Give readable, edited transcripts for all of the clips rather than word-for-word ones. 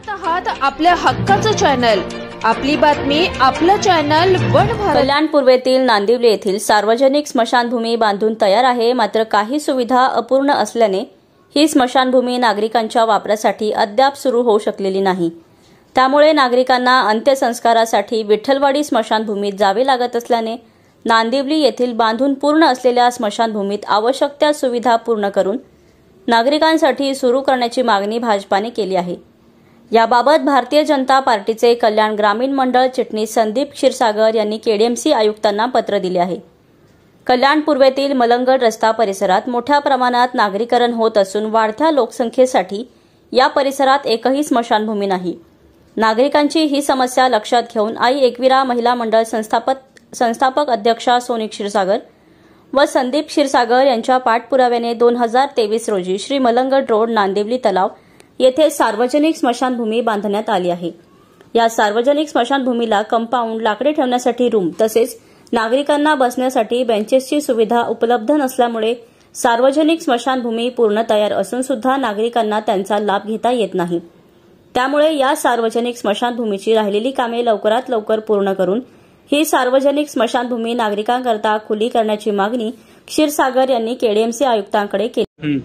पाहत आहात आपल्या हक्काचं चॅनल, आपली बातमी, आपलं चॅनल वन भारत। कल्याण पूर्वेतील नांदिवली येथील सार्वजनिक स्मशानभूमी बांधून तयार आहे, मात्र काही सुविधा अपूर्ण असल्याने ही स्मशानभूमी नागरिकांच्या वापरासाठी अद्याप सुरू होऊ शकलेली नाही। त्यामुळे नागरिकांना अंत्यसंस्कारासाठी विठ्ठलवाडी स्मशानभूमीत जावे लागत असल्याने नांदिवली येथील बांधून पूर्ण असलेल्या स्मशानभूमीत आवश्यक त्या सुविधा पूर्ण करून नागरिकांसाठी सुरू करण्याची मागणी भाजपाने केली आहे। याबाबत भारतीय जनता पार्टीचे कल्याण ग्रामीण मंडळ चिटणीस संदीप क्षीरसागर यांनी केडीएमसी आयुक्तांना पत्र दिले आहे। कल्याण पूर्वेतील मलंगड रस्ता परिसरात मोठ्या प्रमाणात नागरीकरण होत असून वाढत्या लोकसंख्येसाठी या परिसरात एकही स्मशानभूमी नाही। नागरिकांची ही समस्या लक्षात घेऊन आई एकविरा महिला मंडळ संस्थापक अध्यक्षा सोनी क्षीरसागर व संदीप क्षीरसागर यांच्या पाठपुराव्याने 2023 रोजी श्री मलंगड रोड नांदिवली तलाव येथे सार्वजनिक स्मशानभूमी बांधण्यात आली आहे। या सार्वजनिक स्मशानभूमीला कंपाऊंड, लाकडे ठेवण्यासाठी रूम तसेच नागरिकांना बसण्यासाठी बेंचेसची सुविधा उपलब्ध नसल्यामुळे सार्वजनिक स्मशानभूमी पूर्ण तयार असून सुद्धा नागरिकांना त्यांचा लाभ घेता येत नाही। त्यामुळे या सार्वजनिक स्मशानभूमीची राहिलेली कामे लवकरात लवकर पूर्ण करून ही सार्वजनिक स्मशानभूमी नागरिकांकरता खुली करण्याची मागणी क्षीरसागर यांनी केडीएमसी आयुक्तांकडे केली।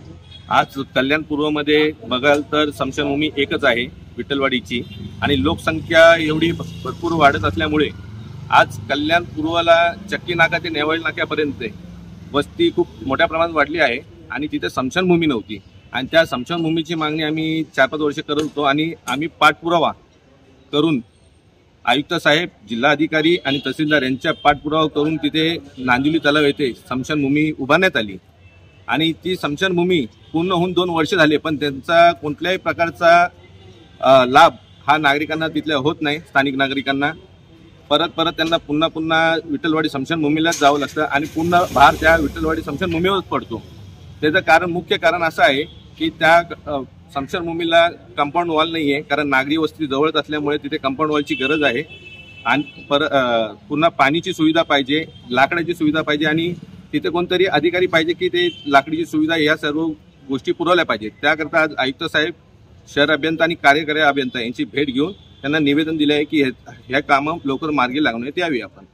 आज कल्याण पूर्वमध्ये बघाल तर स्मशानभूमी एकच आहे विठ्ठलवाडीची, आणि लोकसंख्या एवढी भरपूर वाढत असल्यामुळे आज कल्याण पूर्वला चक्की नाका ते नेवाळी नाक्यापर्यंत वस्ती खूप मोठ्या प्रमाणात वाढली आहे आणि तिथे स्मशानभूमी नव्हती, आणि त्या स्मशानभूमीची मागणी आम्ही 4-5 वर्ष करत होतो आणि आम्ही पाठपुरावा करून आयुक्त साहेब, जिल्हाधिकारी आणि तहसीलदार यांच्या पाठपुरावा करून तिथे नांदिवली तलाव येथे स्मशानभूमी उभारण्यात आली आणि ती स्मशानभूमी पूर्ण होऊन 2 वर्ष झाले, पण त्यांचा कोणत्याही प्रकारचा लाभ हा नागरिकांना तिथल्या होत नाही। स्थानिक नागरिकांना परत त्यांना पुन्हा विठ्ठलवाडी स्मशानभूमीलाच जावं लागतं आणि पुन्हा भार त्या विठ्ठलवाडी स्मशानभूमीवरच पडतो। त्याचं मुख्य कारण असं आहे की त्या स्मशानभूमीला कंपाऊंड वॉल नाही आहे, कारण नागरी वस्ती जवळच असल्यामुळे तिथे कंपाऊंड वॉलची गरज आहे आणि पुन्हा पाणीची सुविधा पाहिजे, लाकडाची सुविधा पाहिजे आणि तिथे कोणतरी अधिकारी पाहिजे की ते लाकडीची सुविधा या सर्व गोष्टी पुरवल्या पाहिजेत। त्याकरता आज आयुक्त साहेब, शहर अभियंता आणि कार्यकारी अभियंता यांची भेट घेऊन त्यांना निवेदन दिले आहे की ह्या कामं लवकर मार्गी लागण्यात यावी। आपण